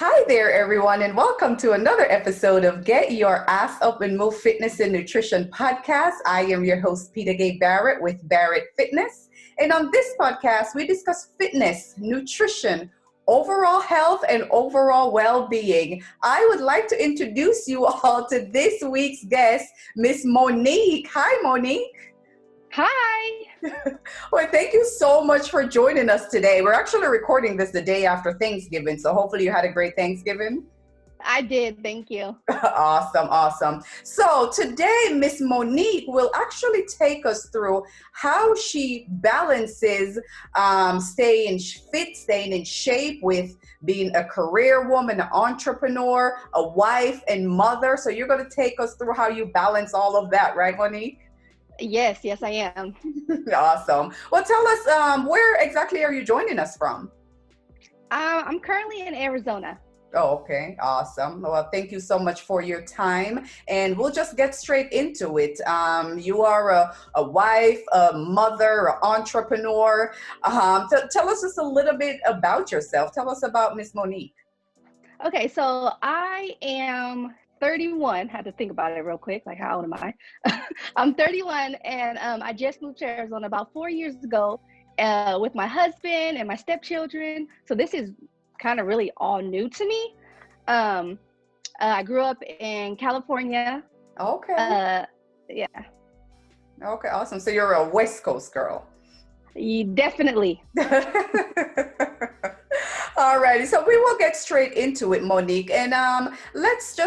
Hi there, everyone, and welcome to another episode of Get Your Ass Up and Move Fitness and Nutrition Podcast. I am your host, Peta-Gay Barrett with Barrett Fitness. And on this podcast, we discuss fitness, nutrition, overall health, and overall well-being. I would like to introduce you all to this week's guest, Miss Monique. Hi, Monique. Hi. Well, thank you so much for joining us today. We're actually recording this the day after Thanksgiving, so hopefully you had a great Thanksgiving. I did. Thank you. Awesome. So today, Miss Monique will actually take us through how she balances staying fit, staying in shape with being a career woman, an entrepreneur, a wife, and mother. So you're going to take us through how you balance all of that, right, Monique? Yes, I am. Awesome. Well, tell us, where exactly are you joining us from? I'm currently in Arizona. Oh, okay. Awesome. Well, thank you so much for your time. And we'll just get straight into it. You are a wife, a mother, an entrepreneur. Tell us just a little bit about yourself. Tell us about Miss Monique. Okay, so I am 31. Had to think about it real quick. Like, how old am I? I'm 31, and I just moved to Arizona about 4 years ago with my husband and my stepchildren. So this is kind of really all new to me. I grew up in California. Okay. Yeah. Okay, awesome. So you're a West Coast girl. Definitely. Alrighty, so we will get straight into it, Monique, and let's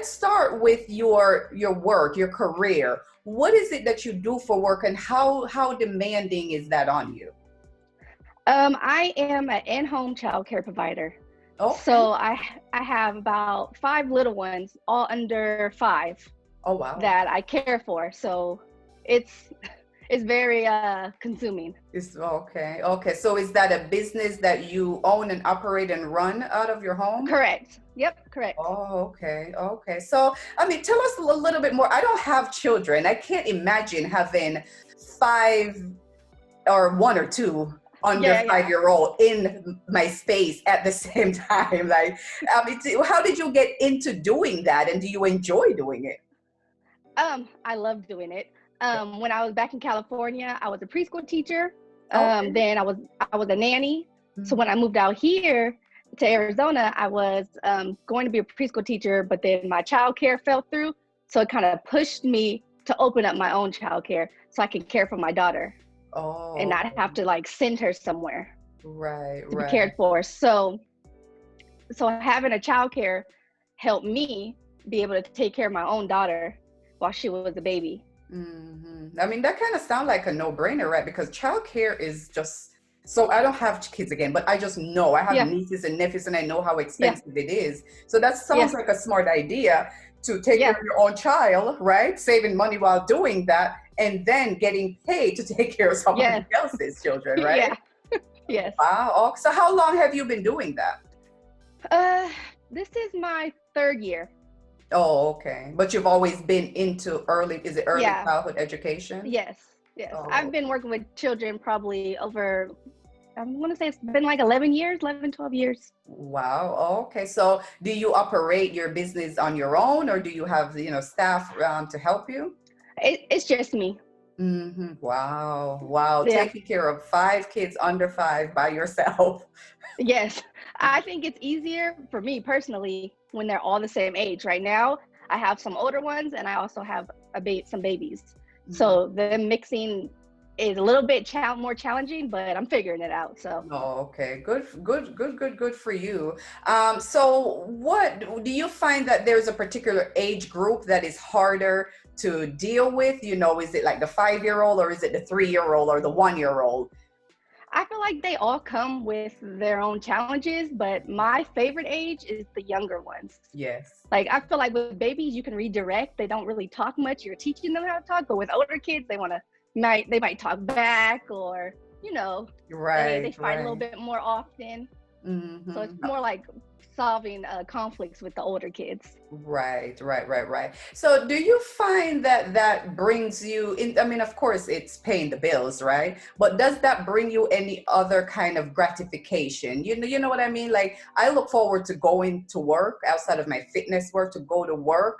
start with your work, your career. What is it that you do for work, and how demanding is that on you? I am an in-home child care provider. Okay. So I have about 5 little ones, all under 5. Oh, wow. That I care for. So it's very consuming. It's okay. So is that a business that you own and operate and run out of your home? Correct. Yep, correct. Oh, okay. So, I mean, tell us a little bit more. I don't have children. I can't imagine having 5 or 1 or 2 under 5-year-old in my space at the same time. Like, I mean, how did you get into doing that, and do you enjoy doing it? I love doing it. When I was back in California, I was a preschool teacher. Okay. Then I was a nanny. Mm-hmm. So when I moved out here to Arizona, I was going to be a preschool teacher, but then my childcare fell through. So it kind of pushed me to open up my own childcare so I could care for my daughter. Oh. And not have to like send her somewhere. Right. To be cared for. So having a childcare helped me be able to take care of my own daughter while she was a baby. Mm-hmm. I mean, that kind of sounds like a no-brainer, right? Because childcare is just, so I don't have kids again, but I just know I have nieces and nephews, and I know how expensive it is. So that sounds like a smart idea to take care of your own child, right? Saving money while doing that, and then getting paid to take care of somebody else's children, right? Yes. Wow. Oh, so how long have you been doing that? This is my 3rd year. Oh, okay. But you've always been into early childhood education? Yes. Oh. I've been working with children probably over, I want to say it's been like 11, 12 years. Wow. Okay. So do you operate your business on your own, or do you have, staff to help you? It's just me. Mm-hmm. Wow. Yeah. Taking care of 5 kids under 5 by yourself. Yes. I think it's easier for me personally when they're all the same age. Right now, I have some older ones, and I also have some babies. Mm-hmm. So the mixing is a little bit more challenging, but I'm figuring it out. So. Oh, okay. Good for you. So what do you find that there's a particular age group that is harder to deal with? Is it like the 5-year-old, or is it the 3-year-old, or the 1-year-old? I feel like they all come with their own challenges, but my favorite age is the younger ones. Yes. Like, I feel like with babies, you can redirect. They don't really talk much. You're teaching them how to talk, but with older kids, they might talk back, or, Right. they fight a little bit more often. Mm-hmm. So it's more like solving conflicts with the older kids. Right. So do you find that that brings you in, I mean, of course it's paying the bills, right? But does that bring you any other kind of gratification? You know what I mean? Like I look forward to going to work outside of my fitness work, to go to work,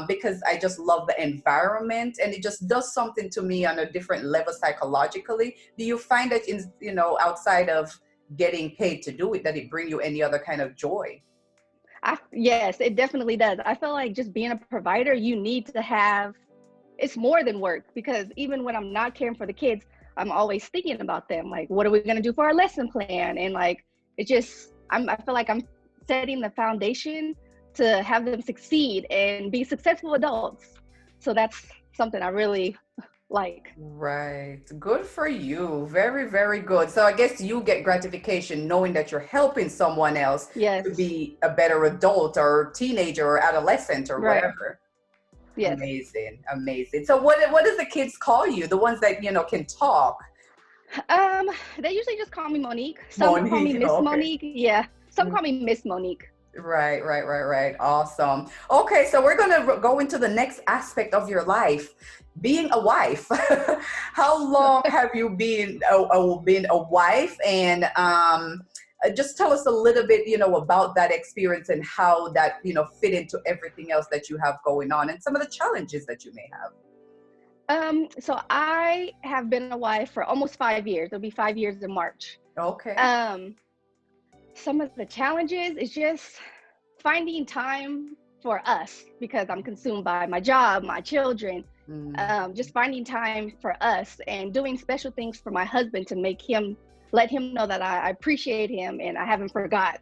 because I just love the environment and it just does something to me on a different level psychologically. Do you find that in, outside of getting paid to do it, that it bring you any other kind of joy? Yes, it definitely does. I feel like just being a provider, you need to have, it's more than work, because even when I'm not caring for the kids, I'm always thinking about them. Like, what are we going to do for our lesson plan? And like, it just, I feel like I'm setting the foundation to have them succeed and be successful adults. So that's something I really like. Right. Good for you. Very, very good. So I guess you get gratification knowing that you're helping someone else to Yes. be a better adult or teenager or adolescent or Right. whatever. Yes. Amazing. So what does the kids call you? The ones that, can talk? They usually just call me Monique. Some call me Monique. Miss Okay. Monique. Yeah. Some call me Miss Monique. Right. Awesome. Okay, so we're gonna go into the next aspect of your life, being a wife. How long have you been a wife? And just tell us a little bit, about that experience and how that, fit into everything else that you have going on and some of the challenges that you may have. So I have been a wife for almost 5 years. It'll be 5 years in March. Okay. Some of the challenges is just finding time for us, because I'm consumed by my job, my children. Just finding time for us and doing special things for my husband to let him know that I appreciate him and I haven't forgot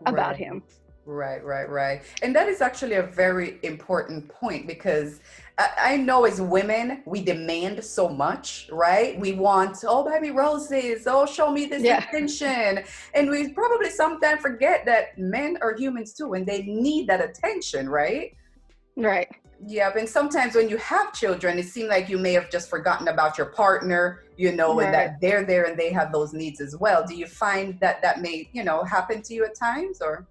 about him. Right. And that is actually a very important point, because I know as women, we demand so much, right? We want, oh, buy me roses, oh, show me this attention. And we probably sometimes forget that men are humans too, and they need that attention, right? Right. Yeah, and sometimes when you have children, it seems like you may have just forgotten about your partner, and that they're there and they have those needs as well. Do you find that that may, happen to you at times, or?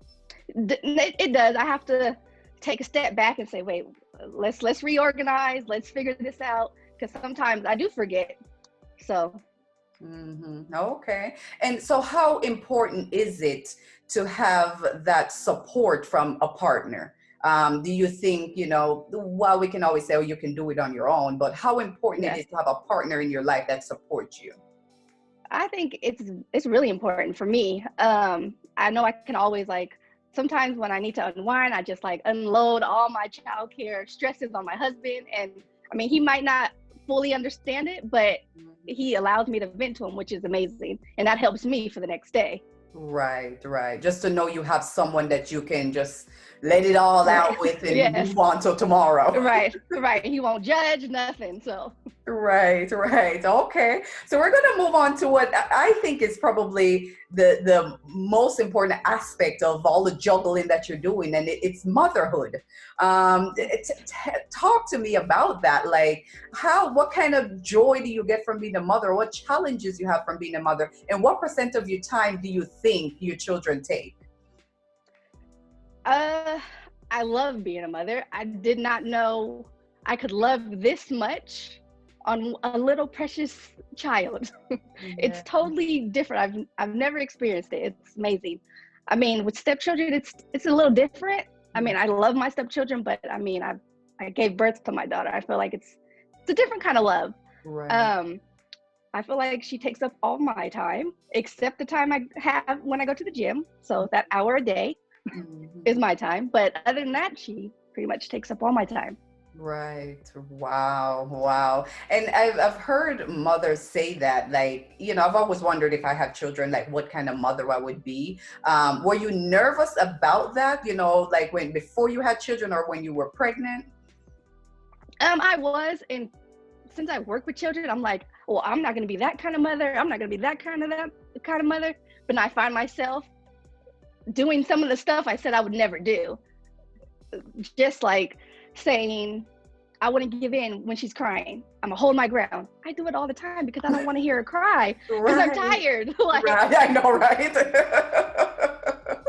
It does. I have to take a step back and say, wait, let's reorganize. Let's figure this out. Because sometimes I do forget. So. Okay. And so how important is it to have that support from a partner? Do you think, while we can always say, oh, you can do it on your own, but how important it is to have a partner in your life that supports you? I think it's really important for me. I know I can always sometimes when I need to unwind, I just unload all my childcare stresses on my husband. And I mean, he might not fully understand it, but he allows me to vent to him, which is amazing. And that helps me for the next day. Right. Just to know you have someone that you can just let it all out with and move on till tomorrow. Right. He won't judge nothing. So. Right. Okay. So we're going to move on to what I think is probably the most important aspect of all the juggling that you're doing, and it's motherhood. Talk to me about that. Like what kind of joy do you get from being a mother? What challenges you have from being a mother? And what % of your time do you think your children take? I love being a mother. I did not know I could love this much on a little precious child. It's totally different. I've never experienced it. It's amazing. I mean, with stepchildren, it's a little different. I mean, I love my stepchildren, but I mean, I gave birth to my daughter. I feel like it's a different kind of love. Right. I feel like she takes up all my time, except the time I have when I go to the gym. So that hour a day is my time. But other than that, she pretty much takes up all my time. Right. Wow. And I've heard mothers say that, I've always wondered if I had children, what kind of mother I would be. Were you nervous about that, before you had children or when you were pregnant? I was, and since I work with children, I'm like, well, I'm not going to be that kind of mother. I'm not going to be that kind of mother. But I find myself doing some of the stuff I said I would never do. Just saying, I wouldn't give in when she's crying. I'm gonna hold my ground. I do it all the time because I don't want to hear her cry because I'm tired. Right, I know, right?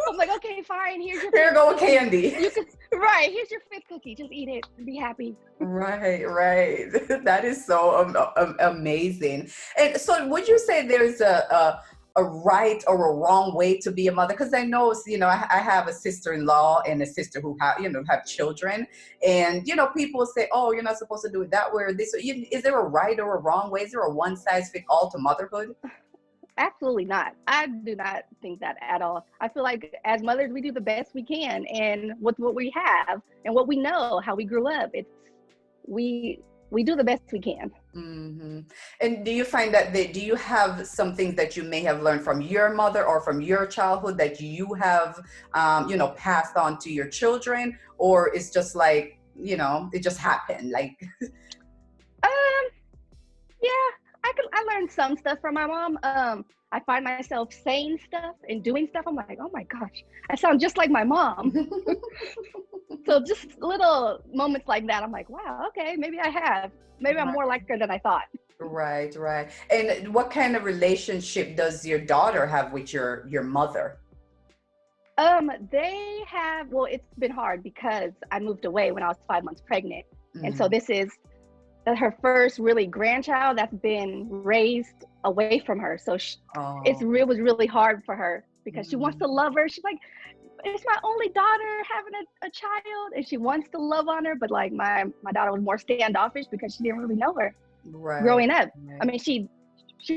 I'm like, okay, fine. Here's your Here fifth go cookie. candy. You could, right. Here's your fifth cookie. Just eat it and be happy. Right. That is so amazing. And so, would you say there's a right or a wrong way to be a mother? Because I know, I have a sister-in-law and a sister who have children, and people say, oh, you're not supposed to do it that way or this. Is there a right or a wrong way? Is there a one-size-fit-all to motherhood? Absolutely not. I do not think that at all. I feel like as mothers, we do the best we can, and with what we have and what we know, how we grew up, we do the best we can. Hmm. And do you find that do you have some things that you may have learned from your mother or from your childhood that you have, passed on to your children, or it's just like, it just happened? Like, Um, yeah, I learned some stuff from my mom. I find myself saying stuff and doing stuff. I'm like, oh my gosh, I sound just like my mom. So just little moments like that, I'm like, wow, okay, maybe I have. Maybe I'm more like her than I thought. Right. And what kind of relationship does your daughter have with your mother? They have, well, it's been hard because I moved away when I was 5 months pregnant. And so this is her first really grandchild that's been raised away from her. So it was really hard for her because she wants to love her. She's like, it's my only daughter having a child, and she wants to love on her, but like my daughter was more standoffish because she didn't really know her growing up. I mean, she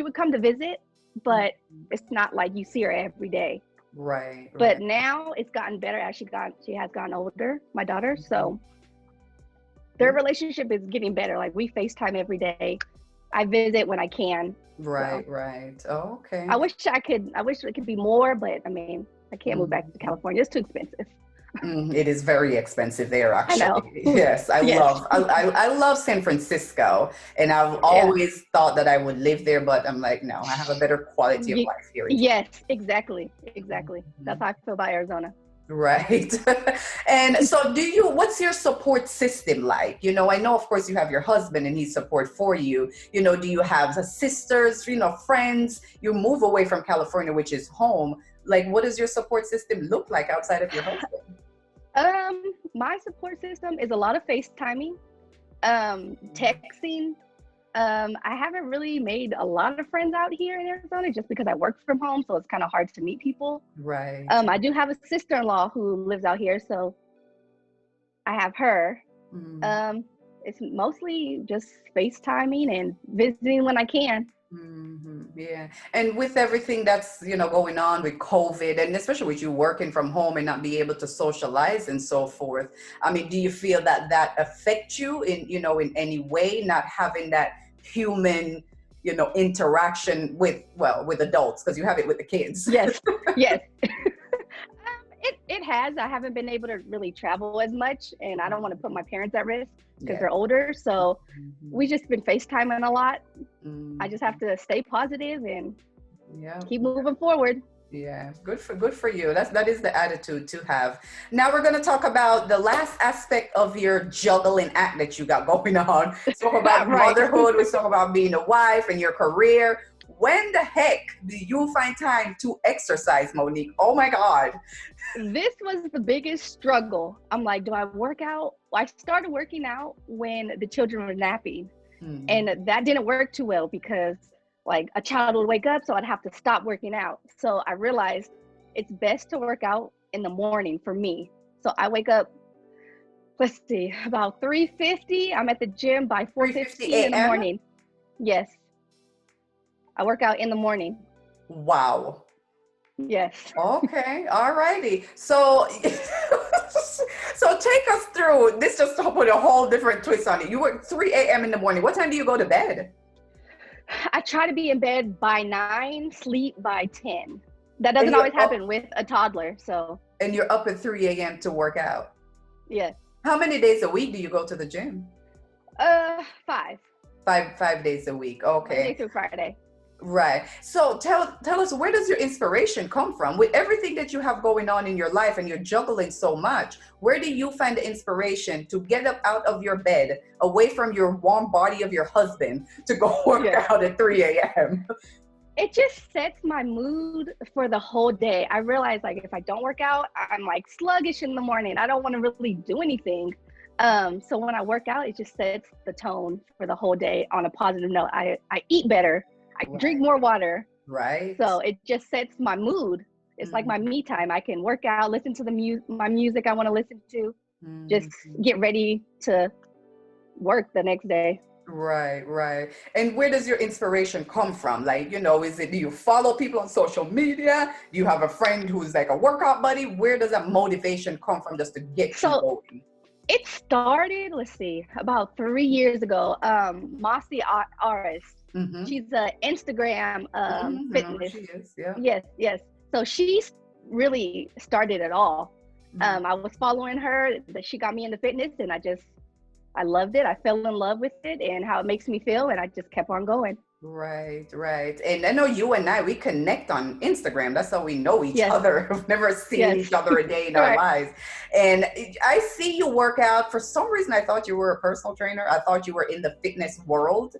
would come to visit, but it's not like you see her every day. Right. But now it's gotten better as she has gotten older, my daughter. So their relationship is getting better. Like we FaceTime every day. I visit when I can. Right. Oh, okay. I wish it could be more, but I mean, I can't move back to California. It's too expensive. It is very expensive there, actually. I know. Yes, I love San Francisco, and I've always thought that I would live there, but I'm like, no, I have a better quality of life here. Yes, exactly. That's how I feel about Arizona. Right. And so what's your support system like? I know, of course, you have your husband and he's support for you. Do you have sisters, friends? You move away from California, which is home. Like, what does your support system look like outside of your husband? My support system is a lot of FaceTiming, texting. I haven't really made a lot of friends out here in Arizona just because I work from home, so it's kind of hard to meet people. Right. I do have a sister-in-law who lives out here, so I have her. It's mostly just FaceTiming and visiting when I can. Yeah. And with everything that's, going on with COVID, and especially with you working from home and not be able to socialize and so forth, I mean, do you feel that affects you in any way, not having that human, interaction with adults, because you have it with the kids? Yes. It has. I haven't been able to really travel as much, and I don't want to put my parents at risk because they're older. So we just been FaceTiming a lot. I just have to stay positive and keep moving forward. Yeah, good for you. That is the attitude to have. Now we're going to talk about the last aspect of your juggling act that you got going on. Talk about motherhood. We talk about being a wife and your career. When the heck do you find time to exercise, Monique? Oh my God. This was the biggest struggle. I'm like, do I work out? Well, I started working out when the children were napping, and that didn't work too well because like a child would wake up, so I'd have to stop working out. So I realized it's best to work out in the morning for me. So I wake up, let's see, about 3:50. I'm at the gym by 4:15 in the morning. Yes. I work out in the morning. Wow. Yes. Okay. All righty. So, so take us through this. Just to put a whole different twist on it. You work 3 a.m. in the morning. What time do you go to bed? I try to be in bed by 9, sleep by 10. That doesn't always happen with a toddler. So. And you're up at 3 a.m. to work out. Yes. How many days a week do you go to the gym? 5. 5 days a week. Okay. Monday through Friday. Right. So tell us, where does your inspiration come from? With everything that you have going on in your life and you're juggling so much, where do you find the inspiration to get up out of your bed, away from your warm body of your husband, to go work out at 3 a.m.? it just sets my mood for the whole day. I realize like if I don't work out, I'm like sluggish in the morning. I don't want to really do anything. So when I work out, it just sets the tone for the whole day on a positive note. I eat better. I drink Right. more water. Right. So it just sets my mood. It's like my Mhm. me time. I can work out, listen to my music I want to listen to, just Mhm. get ready to work the next day. Right, right. And where does your inspiration come from? Like, is it, do you follow people on social media? Do you have a friend who's like a workout buddy? Where does that motivation come from just to get you So going? it started, let's see, about 3 years ago. Mossy Artist. Mm-hmm. She's a Instagram Mm-hmm. I know who fitness. she is. Yeah. Yes, yes. So she's really started it all. Mm-hmm. I was following her, that she got me into fitness, and I loved it. I fell in love with it and how it makes me feel, and I just kept on going. Right, right. And I know you and I, we connect on Instagram. That's how we know each Yes, other. We've never seen yes. each other a day in our Right. lives. And I see you work out. For some reason, I thought you were a personal trainer. I thought you were in the fitness world.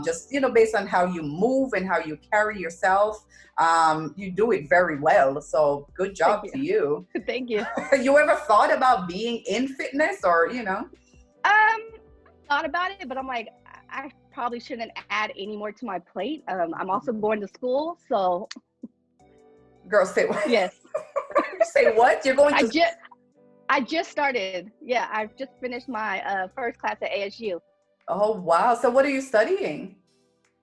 Just, based on how you move and how you carry yourself, you do it very well. So good Thank job you. to you. Thank you. You ever thought about being in fitness or? Thought about it, but I'm like, I probably shouldn't add any more to my plate. I'm also going to school, so Girl, say what? yes. Say what? You're going I to. just I just started. Yeah, I've just finished my first class at ASU. Oh, wow. So what are you studying?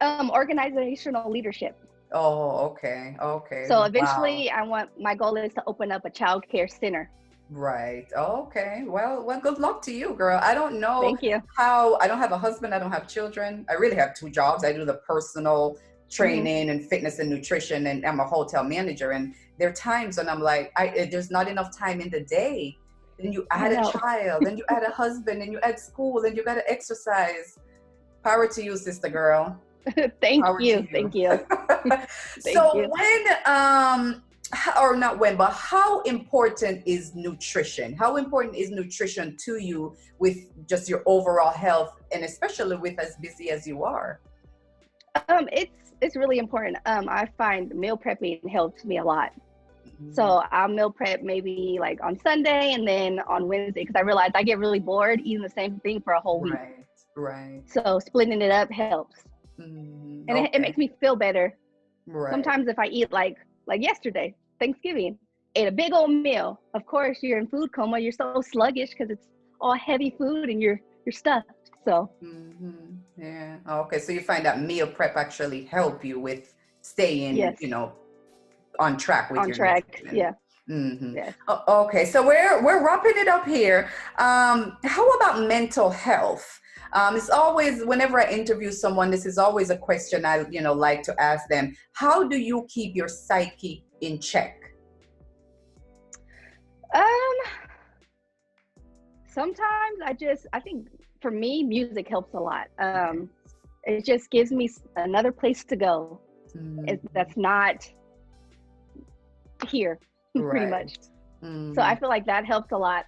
Organizational leadership. Oh, okay. Okay. So Wow. eventually, my goal is to open up a child care center. Right. Okay. Well, good luck to you, girl. I don't know Thank you. how, I don't have a husband. I don't have children. I really have two jobs. I do the personal Hmm. training and fitness and nutrition, and I'm a hotel manager. And there are times when I'm like, there's not enough time in the day. Then you I add a know. child, then you add a husband, and you add school, and you got to exercise. Power to you, sister girl. Thank Power to you. you. Thank you. Thank So you. or not when, but how important is nutrition? How important is nutrition to you with just your overall health, and especially with as busy as you are? It's really important. I find meal prepping helps me a lot. Mhm. So I'll meal prep maybe like on Sunday and then on Wednesday because I realize I get really bored eating the same thing for a whole week. Right, right. So splitting it up helps, and it Okay, makes me feel better. right. Sometimes if I eat like yesterday, Thanksgiving, ate a big old meal. Of course, you're in food coma. You're so sluggish because it's all heavy food and you're stuffed. So Yeah. Okay, so you find that meal prep actually help you with staying, yes, on track with on your track. nutrition. Yeah, hmm yes. Okay, so we're wrapping it up here. How about mental health? It's always whenever I interview someone, this is always a question I like to ask them. How do you keep your psyche in check? Um, Sometimes I think for me, music helps a lot. Okay. It just gives me another place to go. Mhm. That's not here, pretty Right. much. So I Mhm. feel like that helps a lot.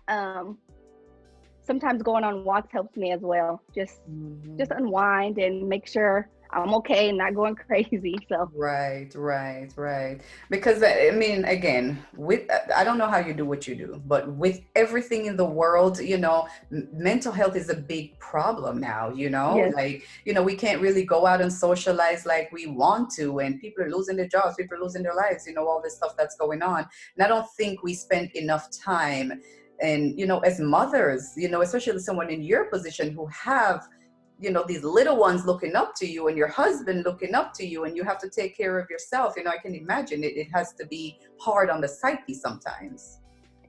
Sometimes going on walks helps me as well. Just Mhm. unwind and make sure I'm okay and not going crazy. So Right, right, right. Because I mean, again, with I don't know how you do what you do, but with everything in the world, mental health is a big problem now, yes, like, we can't really go out and socialize like we want to, and people are losing their jobs, people are losing their lives, all this stuff that's going on. And I don't think we spend enough time. And, as mothers, especially someone in your position who have these little ones looking up to you and your husband looking up to you, and you have to take care of yourself. I can imagine it has to be hard on the psyche sometimes.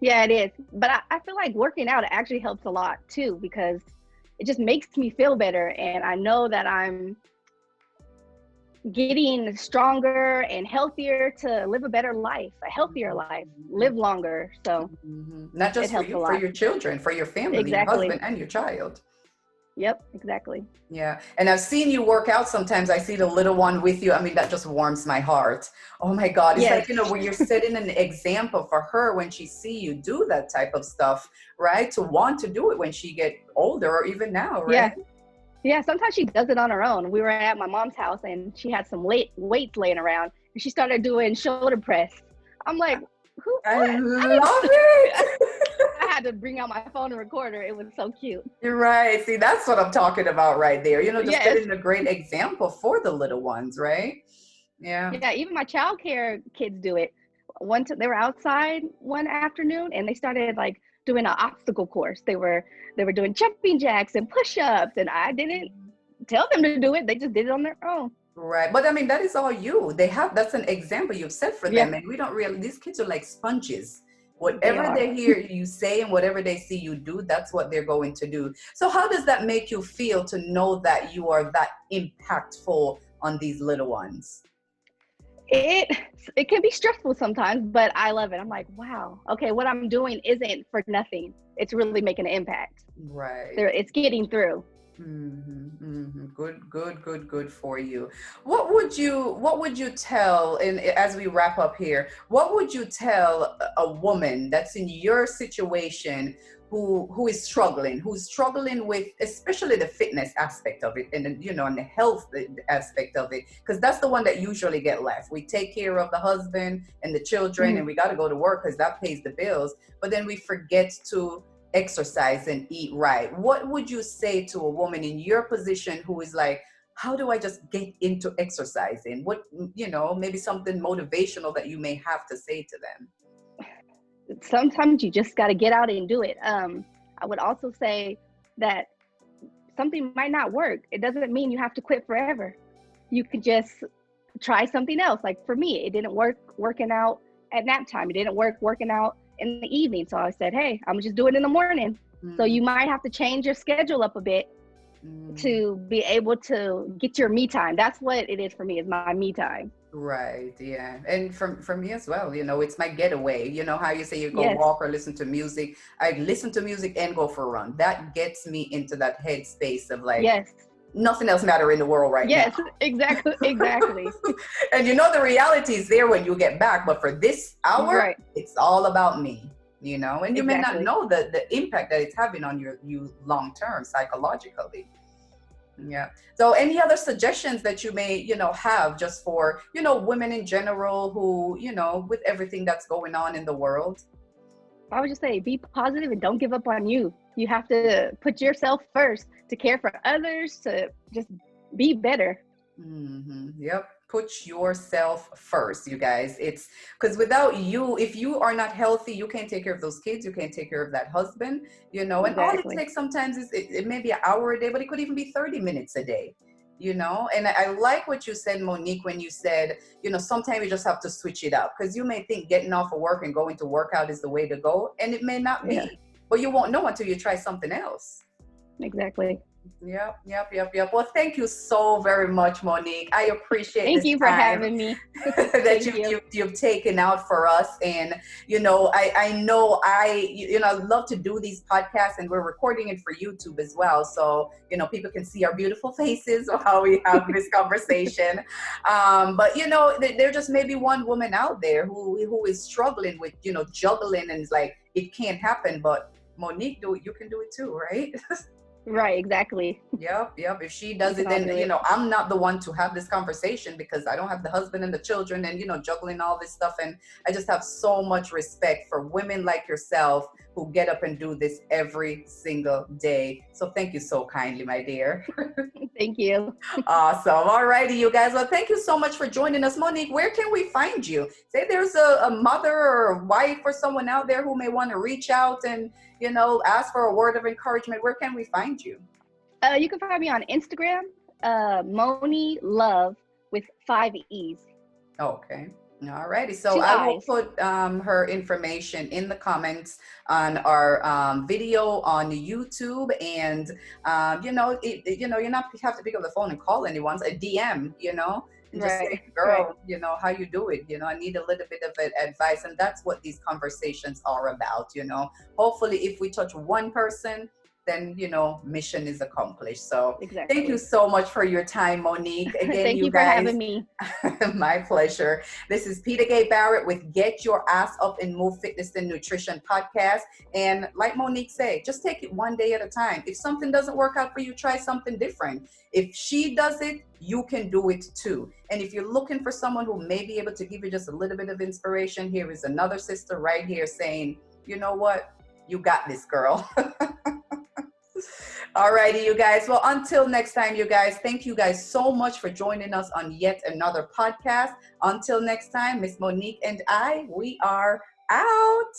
yeah, it is. But I feel like working out actually helps a lot too because it just makes me feel better, and I know that I'm getting stronger and healthier to live a better life, a healthier life, live longer. So Not it just for helps a you, for lot. your children, for your family, your Exactly. husband and your child. Yep, exactly. Yeah. And I've seen you work out sometimes. I see the little one with you. I mean, that just warms my heart. Oh my God. It's like, Yes. where you're setting an example for her when she see you do that type of stuff, right? To want to do it when she get older or even now, Yeah. right? Yeah, sometimes she does it on her own. We were at my mom's house and she had some weights laying around and she started doing shoulder press. I'm like, who? I What? love it. I had to bring out my phone and record her. It was so cute. You're right. See, that's what I'm talking about right there. Just Yes. setting a great example for the little ones, right? Yeah. Yeah, even my childcare kids do it. They were outside one afternoon and they started like doing an obstacle course. They were doing jumping jacks and push-ups, and I didn't tell them to do it. They just did it on their own. Right. But I mean, that is all you. That's an example you've set for them. Yeah, And we don't really, these kids are like sponges. they Whatever are. they hear you say and whatever they see you do, that's what they're going to do. So how does that make you feel to know that you are that impactful on these little ones? It can be stressful sometimes, but I love it. I'm like, wow, okay, what I'm doing isn't for nothing. It's really making an impact. Right. It's getting through. Good for you. What would you tell, and as we wrap up here, what would you tell a woman that's in your situation who's struggling with especially the fitness aspect of it, and and the health aspect of it, because that's the one that usually get left. We take care of the husband and the children, and we got to go to work because that pays the bills, but then we forget to exercise and eat right. What would you say to a woman in your position who is like, how do I just get into exercising? What, maybe something motivational that you may have to say to them? Sometimes you just got to get out and do it. I would also say that something might not work. It doesn't mean you have to quit forever. You could just try something else. Like for me, it didn't work working out at nap time. It didn't work working out in the evening. So I said, hey, I'm just do it in the morning. So you might have to change your schedule up a bit to be able to get your me time. That's what it is for me, is my me time. Right. Yeah. And from me as well, it's my getaway. You know how you say you go Yes. walk or listen to music. I listen to music and go for a run. That gets me into that headspace of like, Yes. Nothing else matter in the world right now. Yes, exactly. And the reality is there when you get back, but for this hour, Right. It's all about me, and you may not Exactly. know the impact that it's having on you long term psychologically. Yeah. So any other suggestions that you may, have just for, women in general who, with everything that's going on in the world? I would just say be positive and don't give up on you. You have to put yourself first to care for others, to just be better. Yep. Put yourself first, you guys. It's because without you, if you are not healthy, you can't take care of those kids. You can't take care of that husband, and all it Exactly. takes sometimes is it may be an hour a day, but it could even be 30 minutes a day, and I like what you said, Monique, when you said, sometimes you just have to switch it up, because you may think getting off of work and going to workout is the way to go, and it may not be, Yeah. but you won't know until you try something else. Exactly. Yep. Well, thank you so very much, Monique. I appreciate Thank this you for time having me. that Thank you. you've taken out for us. And I love to do these podcasts, and we're recording it for YouTube as well, so people can see our beautiful faces while we have this conversation. But there just may be one woman out there who is struggling with juggling, and it's like it can't happen, but Monique, you can do it too, right? Right, exactly. Yep. If she does We it, can all then do it. I'm not the one to have this conversation, because I don't have the husband and the children and juggling all this stuff. And I just have so much respect for women like yourself who get up and do this every single day. So thank you so kindly, my dear. Thank you. Awesome. All righty, you guys. Well, thank you so much for joining us. Monique, where can we find you? Say there's a mother or a wife or someone out there who may want to reach out and ask for a word of encouragement. Where can we find you? You can find me on Instagram, Moni Love with 5 E's. Okay. All righty. So 2 I will eyes. put her information in the comments on our video on YouTube, and you're not have to pick up the phone and call anyone. A DM, and just say, girl, how you do it? I need a little bit of advice, and that's what these conversations are about. Hopefully, if we touch one person, then, mission is accomplished. So thank you Exactly. so much for your time, Monique. Again, Thank you you for guys, having me. my pleasure. This is Peta-Gay Barrett with Get Your Ass Up and Move Fitness and Nutrition podcast. And like Monique said, just take it one day at a time. If something doesn't work out for you, try something different. If she does it, you can do it too. And if you're looking for someone who may be able to give you just a little bit of inspiration, here is another sister right here saying, you know what? You got this, girl. Alrighty, you guys. Well, until next time, you guys, thank you guys so much for joining us on yet another podcast. Until next time, Miss Monique and I, we are out.